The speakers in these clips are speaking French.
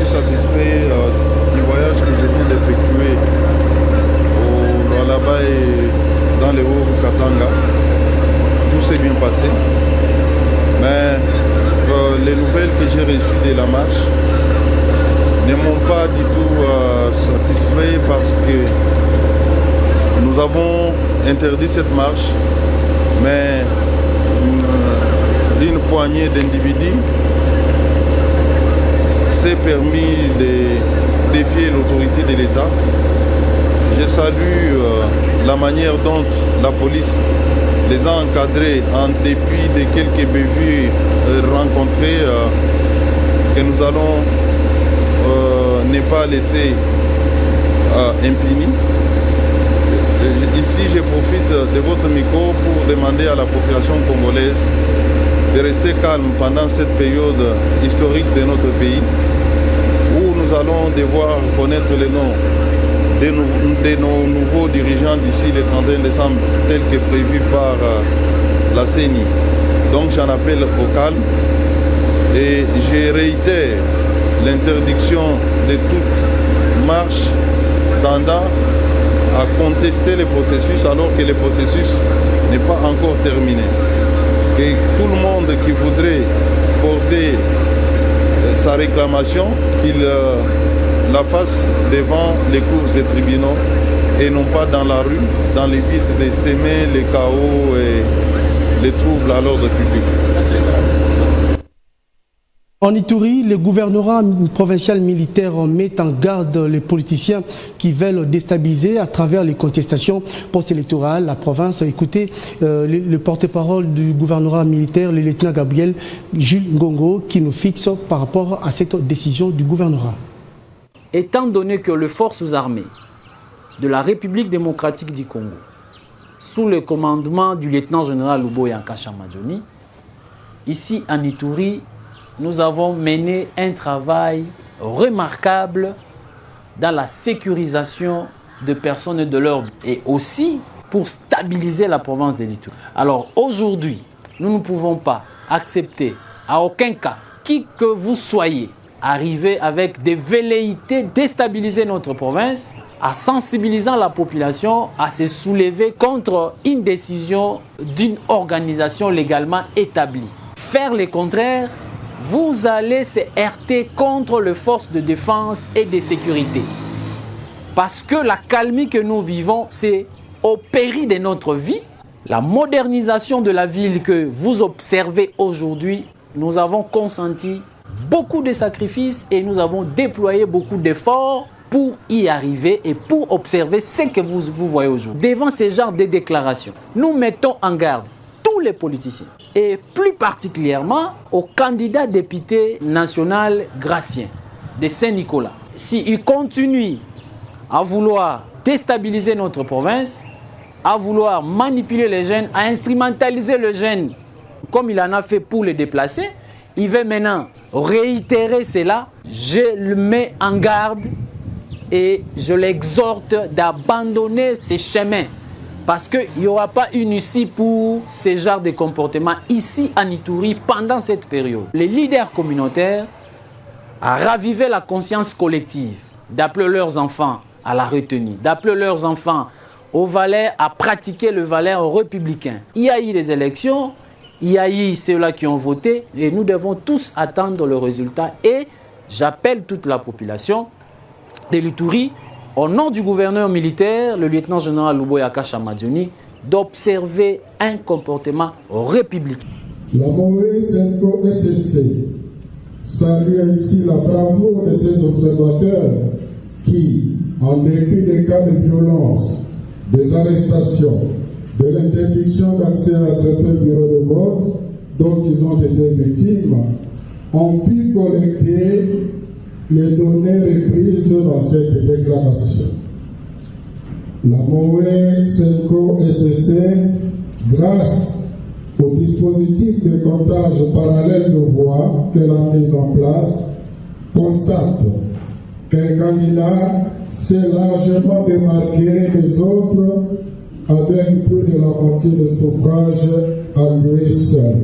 suis satisfait du voyage que je viens d'effectuer au Lualaba et dans les Hauts-Katanga. Tout s'est bien passé. Mais les nouvelles que j'ai reçues de la marche ne m'ont pas du tout satisfait parce que nous avons interdit cette marche, mais une poignée d'individus s'est permis de défier l'autorité de l'État. Je salue la manière dont la police les a encadrés en dépit de quelques bévues rencontrées que nous allons ne pas laisser impunis. Ici, je profite de votre micro pour demander à la population congolaise de rester calme pendant cette période historique de notre pays où nous allons devoir connaître les noms de nos nouveaux dirigeants d'ici le 31 décembre, tel que prévu par la CENI. Donc j'en appelle au calme et je réitère l'interdiction de toute marche tendant à contester le processus alors que le processus n'est pas encore terminé. Et tout le monde qui voudrait porter sa réclamation, qu'il la fasse devant les cours et tribunaux et non pas dans la rue, dans le but de s'aimer les chaos et les troubles à l'ordre public. En Ituri, le gouvernorat provincial militaire met en garde les politiciens qui veulent déstabiliser à travers les contestations post-électorales la province. Écoutez le porte-parole du gouvernorat militaire, le lieutenant Gabriel Jules Ngongo, qui nous fixe par rapport à cette décision du gouvernorat. Étant donné que les forces armées de la République démocratique du Congo, sous le commandement du lieutenant-général Luboya Nkasha-Madjoni, ici en Ituri, nous avons mené un travail remarquable dans la sécurisation de personnes et de l'ordre et aussi pour stabiliser la province de l'Ituri. Alors aujourd'hui, nous ne pouvons pas accepter à aucun cas, qui que vous soyez, arriver avec des velléités déstabiliser notre province, en sensibilisant la population à se soulever contre une décision d'une organisation légalement établie. Faire le contraire, vous allez se heurter contre les forces de défense et de sécurité. Parce que la calmie que nous vivons, c'est au péril de notre vie. La modernisation de la ville que vous observez aujourd'hui, nous avons consenti beaucoup de sacrifices et nous avons déployé beaucoup d'efforts pour y arriver et pour observer ce que vous voyez aujourd'hui. Devant ce genre de déclarations, nous mettons en garde tous les politiciens et plus particulièrement au candidat député national Gratien de Saint-Nicolas. S'il continue à vouloir déstabiliser notre province, à vouloir manipuler les jeunes, à instrumentaliser les jeunes comme il en a fait pour les déplacer, il veut maintenant réitérer cela. Je le mets en garde et je l'exhorte d'abandonner ces chemins. Parce qu'il n'y aura pas une issue pour ce genre de comportement ici en Ituri pendant cette période. Les leaders communautaires ont ravivé la conscience collective, d'appeler leurs enfants à la retenue, d'appeler leurs enfants aux valeurs, à pratiquer le valeur républicain. Il y a eu des élections, il y a eu ceux-là qui ont voté et nous devons tous attendre le résultat. Et j'appelle toute la population de l'Ituri, au nom du gouverneur militaire, le lieutenant-général Luboya Nkasha-Madjoni, d'observer un comportement républicain. La mauvaise SSC salue ainsi la bravoure de ces observateurs qui, en dépit des cas de violence, des arrestations, de l'interdiction d'accès à certains bureaux de vote dont ils ont été victimes, ont pu collecter les données reprises dans cette déclaration. La MOE Senko SSC, grâce au dispositif de comptage parallèle de voix qu'elle a mis en place, constate qu'un candidat s'est largement démarqué des autres avec plus de la moitié des suffrages à lui seul.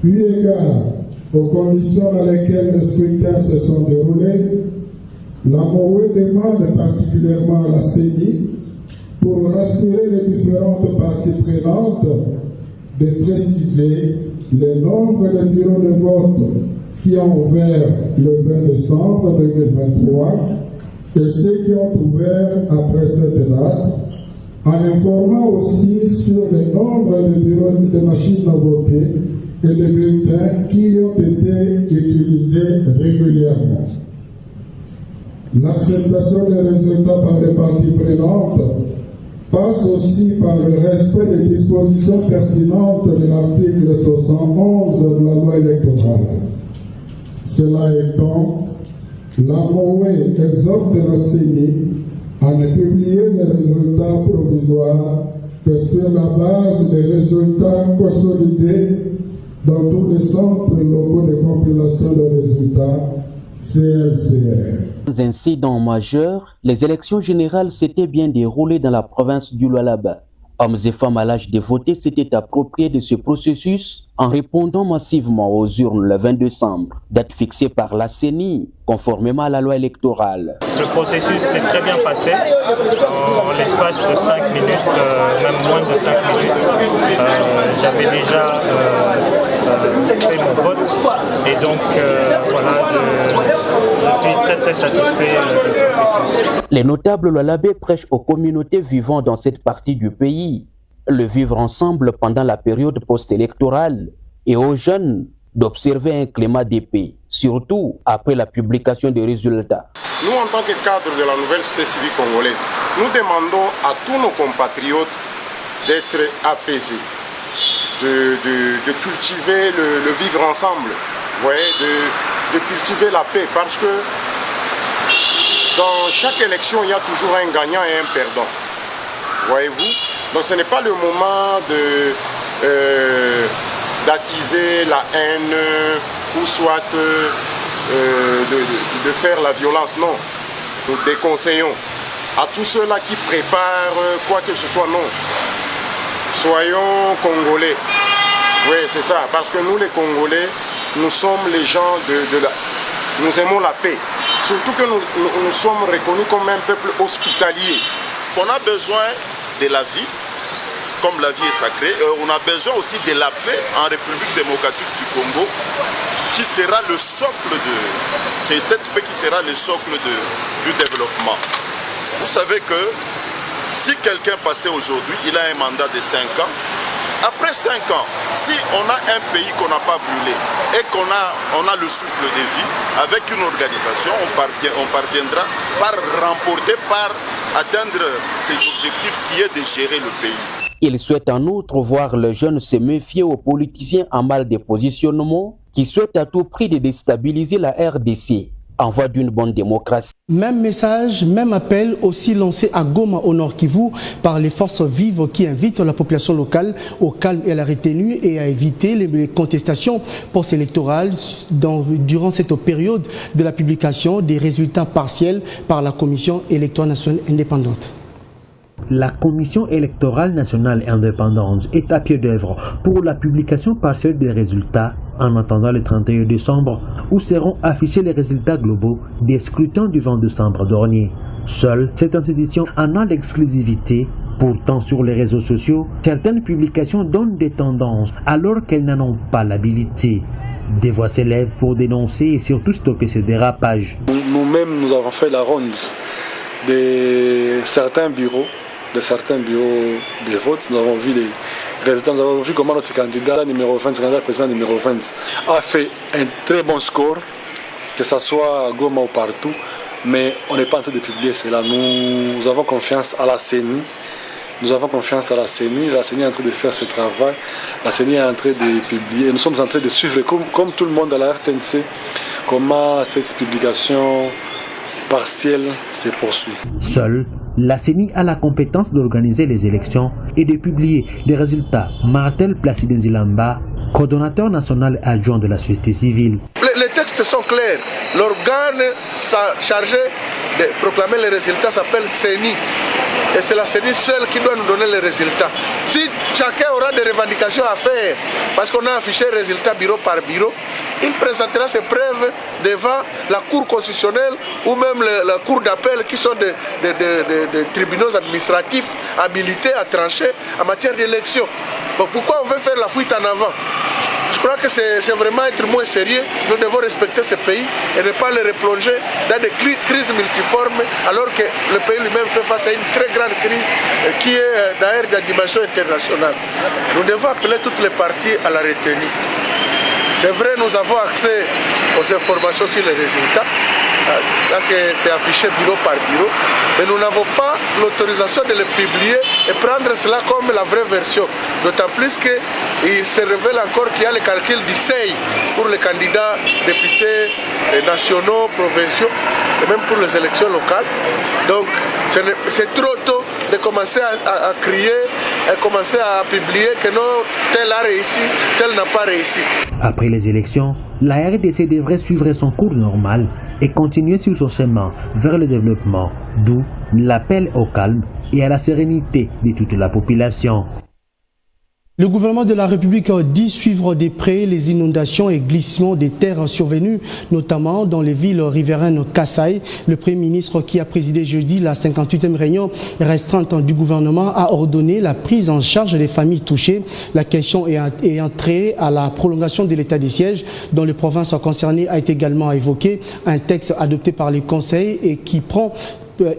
Eu égard aux conditions dans lesquelles les scrutins se sont déroulés, la MOE demande particulièrement à la CENI, pour rassurer les différentes parties prenantes, de préciser le nombre de bureaux de vote qui ont ouvert le 20 décembre 2023 et ceux qui ont ouvert après cette date, en informant aussi sur le nombre de bureaux de machines à voter et de bulletins qui ont été utilisés régulièrement. L'acceptation des résultats par les parties prenantes passe aussi par le respect des dispositions pertinentes de l'article 71 de la loi électorale. Cela étant, la MOE exhorte la CENI à ne publier les résultats provisoires que sur la base des résultats consolidés dans tous les centres locaux de compilation des résultats CLCR. Incident majeur, les élections générales s'étaient bien déroulées dans la province du Lualaba. Hommes et femmes à l'âge de voter s'étaient appropriés de ce processus en répondant massivement aux urnes le 20 décembre, date fixée par la CENI, conformément à la loi électorale. Le processus s'est très bien passé, en l'espace de 5 minutes, même moins de 5 minutes. J'avais déjà fait mon vote et donc voilà, je suis très très satisfait du processus. Les notables lualabais prêchent aux communautés vivant dans cette partie du pays le vivre ensemble pendant la période post-électorale et aux jeunes d'observer un climat de paix, surtout après la publication des résultats. Nous, en tant que cadre de la nouvelle société civile congolaise, nous demandons à tous nos compatriotes d'être apaisés, de cultiver le vivre ensemble, de cultiver la paix, parce que dans chaque élection, il y a toujours un gagnant et un perdant. Voyez-vous? Donc ce n'est pas le moment d'attiser la haine ou soit de faire la violence. Non, nous déconseillons à tous ceux-là qui préparent quoi que ce soit. Non, soyons Congolais. Oui, c'est ça, parce que nous les Congolais, nous sommes les gens nous aimons la paix. Surtout que nous sommes reconnus comme un peuple hospitalier. On a besoin de la vie, comme la vie est sacrée, on a besoin aussi de la paix en République démocratique du Congo, qui sera le socle cette paix qui sera le socle du développement. Vous savez que si quelqu'un passait aujourd'hui, il a un mandat de 5 ans. Après 5 ans, si on a un pays qu'on n'a pas brûlé et qu'on a le souffle de vie, avec une organisation, on parviendra par remporter, par atteindre ses objectifs qui est de gérer le pays. Il souhaite en outre voir les jeunes se méfier aux politiciens en mal de positionnement qui souhaitent à tout prix de déstabiliser la RDC en voie d'une bonne démocratie. Même message, même appel aussi lancé à Goma au Nord Kivu par les forces vives qui invitent la population locale au calme et à la retenue et à éviter les contestations post-électorales durant cette période de la publication des résultats partiels par la Commission électorale nationale indépendante. La Commission électorale nationale indépendante est à pied d'œuvre pour la publication partielle des résultats en attendant le 31 décembre où seront affichés les résultats globaux des scrutins du 20 décembre dernier. Seule cette institution en a l'exclusivité. Pourtant, sur les réseaux sociaux, certaines publications donnent des tendances alors qu'elles n'en ont pas l'habilité. Des voix s'élèvent pour dénoncer et surtout stopper ces dérapages. Nous-mêmes, nous avons fait la ronde de certains bureaux de vote. Nous avons vu les résultats, nous avons vu comment notre candidat numéro 20, candidat président numéro 20, a fait un très bon score, que ce soit à Goma ou partout, mais on n'est pas en train de publier cela. Nous avons confiance à la CENI. Nous avons confiance à la CENI. La CENI est en train de faire ce travail. La CENI est en train de publier. Nous sommes en train de suivre, comme tout le monde à la RTNC, comment cette publication partielle se poursuit. Seule la CENI a la compétence d'organiser les élections et de publier les résultats. Martel Placide Nzilamba, coordonnateur national adjoint de la société civile. Les textes sont clairs. L'organe chargé de proclamer les résultats s'appelle CENI. Et c'est la CENI seule qui doit nous donner les résultats. Si chacun aura des revendications à faire, parce qu'on a affiché le résultat bureau par bureau, il présentera ses preuves devant la Cour constitutionnelle ou même la Cour d'appel qui sont des tribunaux administratifs habilités à trancher en matière d'élection. Donc pourquoi on veut faire la fuite en avant? Je crois que c'est vraiment être moins sérieux. Nous devons respecter ce pays et ne pas le replonger dans des crises multiformes alors que le pays lui-même fait face à une très grande crise qui est d'ailleurs de dimension internationale. Nous devons appeler toutes les parties à la retenue. C'est vrai, nous avons accès aux informations sur les résultats. Là, c'est affiché bureau par bureau. Mais nous n'avons pas l'autorisation de les publier et prendre cela comme la vraie version. D'autant plus qu'il se révèle encore qu'il y a le calcul du seuil pour les candidats députés nationaux, provinciaux et même pour les élections locales. Donc, c'est trop tôt de commencer à crier et commencer à publier que non, tel a réussi, tel n'a pas réussi. Après les élections, la RDC devrait suivre son cours normal et continuer sur son chemin vers le développement, d'où l'appel au calme et à la sérénité de toute la population. Le gouvernement de la République dit suivre de près les inondations et glissements des terres survenus, notamment dans les villes riveraines Kasaï. Le Premier ministre qui a présidé jeudi la 58e réunion restreinte du gouvernement a ordonné la prise en charge des familles touchées. La question ayant trait à la prolongation de l'état de siège dans les provinces concernées a été également évoqué. Un texte adopté par les conseils et qui prend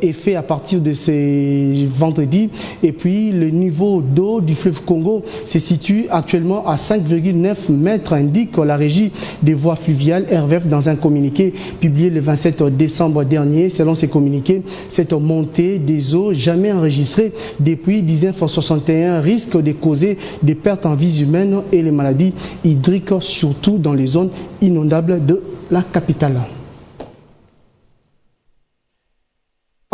effet à partir de ce vendredi. Et puis le niveau d'eau du fleuve Congo se situe actuellement à 5,9 mètres, indique la régie des voies fluviales RVF dans un communiqué publié le 27 décembre dernier. Selon ces communiqués, cette montée des eaux jamais enregistrée depuis 1961 risque de causer des pertes en vies humaines et les maladies hydriques, surtout dans les zones inondables de la capitale.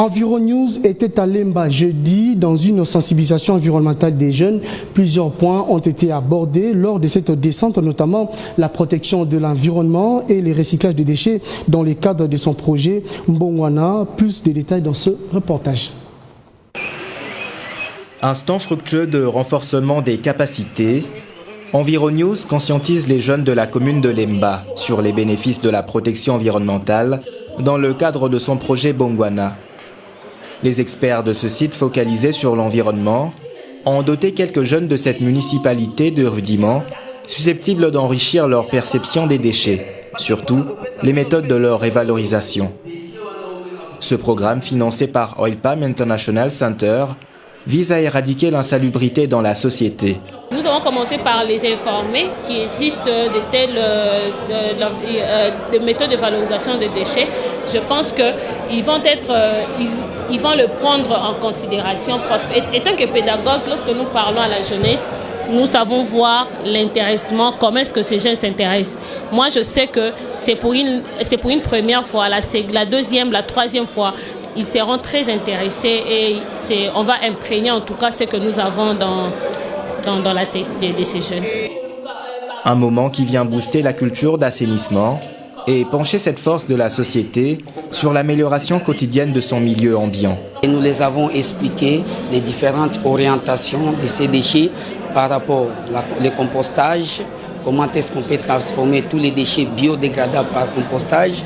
Environews était à Lemba jeudi dans une sensibilisation environnementale des jeunes. Plusieurs points ont été abordés lors de cette descente, notamment la protection de l'environnement et le recyclage des déchets dans le cadre de son projet Mbongwana. Plus de détails dans ce reportage. Instant fructueux de renforcement des capacités, Environews conscientise les jeunes de la commune de Lemba sur les bénéfices de la protection environnementale dans le cadre de son projet Mbongwana. Les experts de ce site focalisé sur l'environnement ont doté quelques jeunes de cette municipalité de rudiments susceptibles d'enrichir leur perception des déchets, surtout les méthodes de leur révalorisation. Ce programme, financé par Oil Palm International Center, vise à éradiquer l'insalubrité dans la société. Nous avons commencé par les informer qu'il existe des méthodes de valorisation des déchets. Je pense qu'ils vont ils vont le prendre en considération. Parce que, étant que pédagogue, lorsque nous parlons à la jeunesse, nous savons voir l'intéressement, comment est-ce que ces jeunes s'intéressent. Moi, je sais que c'est pour une première fois, la deuxième, la troisième fois, ils seront très intéressés et on va imprégner en tout cas ce que nous avons dans la tête de ces jeunes. Un moment qui vient booster la culture d'assainissement et pencher cette force de la société sur l'amélioration quotidienne de son milieu ambiant. Et nous les avons expliqué les différentes orientations de ces déchets par rapport au compostage, comment est-ce qu'on peut transformer tous les déchets biodégradables par compostage.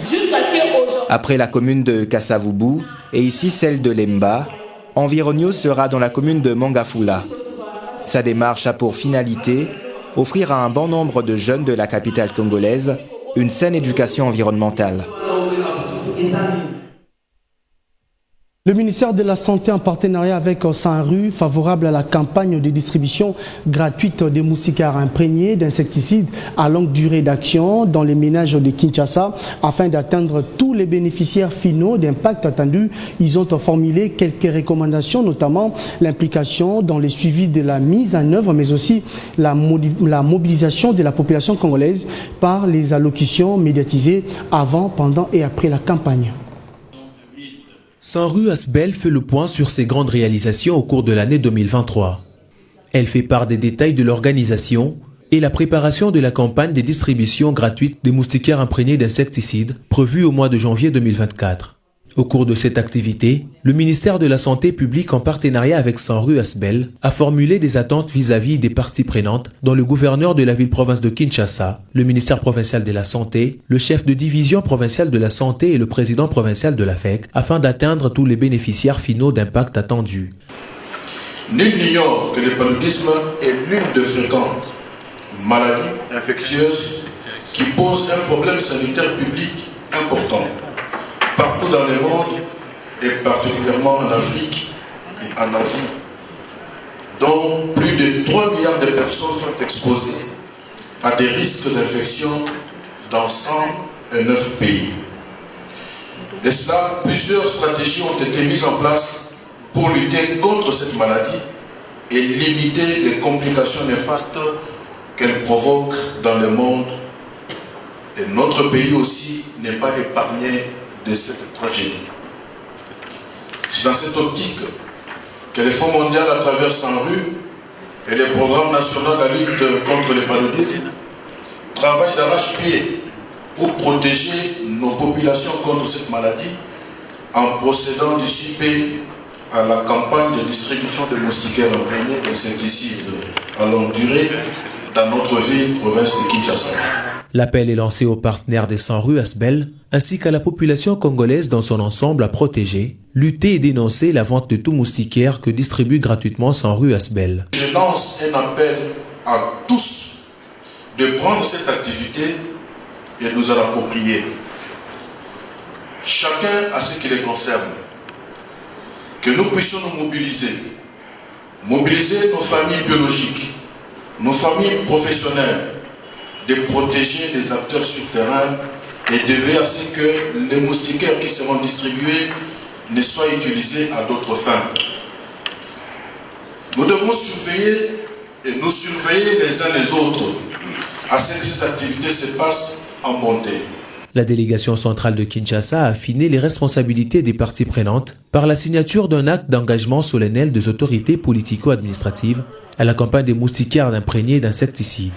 Après la commune de Kasavubu et ici celle de Lemba, Environews sera dans la commune de Mangafula. Sa démarche a pour finalité offrir à un bon nombre de jeunes de la capitale congolaise une saine éducation environnementale. Le ministère de la Santé en partenariat avec Sanru, favorable à la campagne de distribution gratuite des moustiquaires imprégnés d'insecticides à longue durée d'action dans les ménages de Kinshasa afin d'atteindre tous les bénéficiaires finaux d'impact attendu. Ils ont formulé quelques recommandations, notamment l'implication dans le suivi de la mise en œuvre, mais aussi la mobilisation de la population congolaise par les allocutions médiatisées avant, pendant et après la campagne. Sanru Asbel fait le point sur ses grandes réalisations au cours de l'année 2023. Elle fait part des détails de l'organisation et la préparation de la campagne de distribution gratuite des moustiquaires imprégnés d'insecticides prévue au mois de janvier 2024. Au cours de cette activité, le ministère de la Santé publique en partenariat avec Sanru Asbel a formulé des attentes vis-à-vis des parties prenantes dont le gouverneur de la ville-province de Kinshasa, le ministère provincial de la Santé, le chef de division provinciale de la Santé et le président provincial de la FEC afin d'atteindre tous les bénéficiaires finaux d'impact attendus. Nul n'ignore que le paludisme est l'une des fréquentes maladies infectieuses qui pose un problème sanitaire public important partout dans le monde et particulièrement en Afrique et en Asie, dont plus de 3 milliards de personnes sont exposées à des risques d'infection dans 109 pays. Et cela, plusieurs stratégies ont été mises en place pour lutter contre cette maladie et limiter les complications néfastes qu'elle provoque dans le monde. Et notre pays aussi n'est pas épargné de cette tragédie. C'est dans cette optique que le Fonds mondial à travers Sanru et le Programme national de la lutte contre le paludisme travaillent d'arrache-pied pour protéger nos populations contre cette maladie en procédant d'ici peu à la campagne de distribution de moustiquaires imprégnés d'insecticides à longue durée dans notre ville, province de Kinshasa. L'appel est lancé aux partenaires des Sanru Asbel ainsi qu'à la population congolaise dans son ensemble à protéger, lutter et dénoncer la vente de tout moustiquaire que distribue gratuitement Sanru Asbel. Je lance un appel à tous de prendre cette activité et de nous en approprier. Chacun à ce qui les concerne. Que nous puissions nous mobiliser. Mobiliser nos familles biologiques, nos familles professionnelles, de protéger les acteurs sur terrain et de veiller à ce que les moustiquaires qui seront distribués ne soient utilisés à d'autres fins. Nous devons surveiller et nous surveiller les uns les autres à ce que cette activité se passe en bonté. La délégation centrale de Kinshasa a affiné les responsabilités des parties prenantes par la signature d'un acte d'engagement solennel des autorités politico-administratives à la campagne des moustiquaires imprégnés d'insecticides.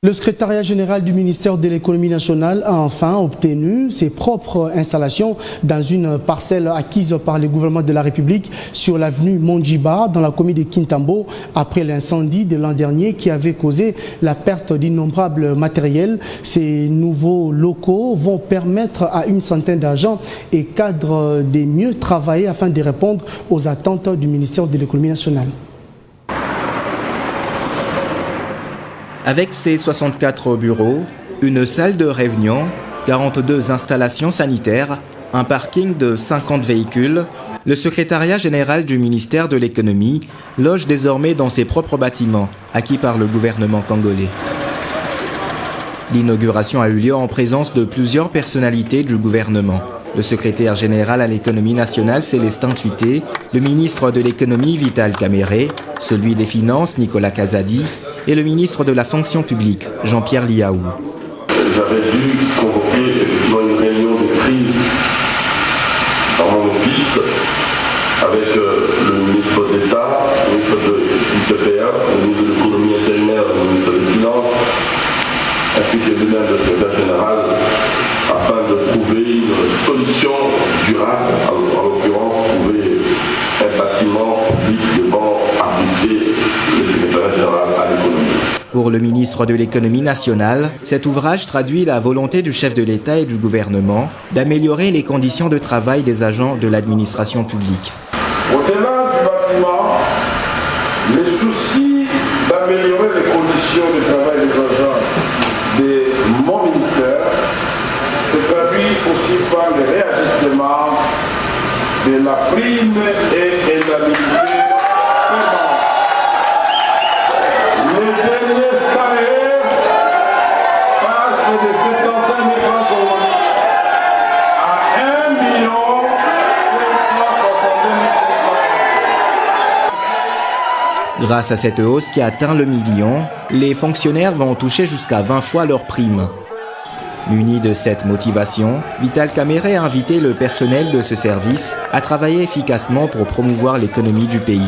Le secrétariat général du ministère de l'économie nationale a enfin obtenu ses propres installations dans une parcelle acquise par le gouvernement de la République sur l'avenue Mondjiba dans la commune de Kintambo après l'incendie de l'an dernier qui avait causé la perte d'innombrables matériels. Ces nouveaux locaux vont permettre à une centaine d'agents et cadres de mieux travailler afin de répondre aux attentes du ministère de l'économie nationale. Avec ses 64 bureaux, une salle de réunion, 42 installations sanitaires, un parking de 50 véhicules, le secrétariat général du ministère de l'économie loge désormais dans ses propres bâtiments, acquis par le gouvernement congolais. L'inauguration a eu lieu en présence de plusieurs personnalités du gouvernement. Le secrétaire général à l'économie nationale Célestin Tuité, le ministre de l'économie Vital Kamerhe, celui des finances Nicolas Kazadi et le ministre de la fonction publique Jean-Pierre Liaou. J'avais dû convoquer effectivement une réunion de crise dans mon office avec le ministre d'État, le ministre du TPA, le ministre de l'économie intérieure, le ministre des Finances, ainsi que lui-même le secrétaire général, afin de trouver une solution durable, en l'occurrence trouver un bâtiment public devant abriter le secrétaire général à l'économie. Pour le ministre de l'économie nationale, cet ouvrage traduit la volonté du chef de l'État et du gouvernement d'améliorer les conditions de travail des agents de l'administration publique. Au-delà du bâtiment, le souci d'améliorer les conditions de travail des agents de mon ministère se traduit aussi par le réajustement de la prime et indemnité. Le dernier salaire passe de 75 000 francs à 1 million. Grâce à cette hausse qui atteint le million, les fonctionnaires vont toucher jusqu'à 20 fois leur prime. Muni de cette motivation, Vital Kamerhe a invité le personnel de ce service à travailler efficacement pour promouvoir l'économie du pays.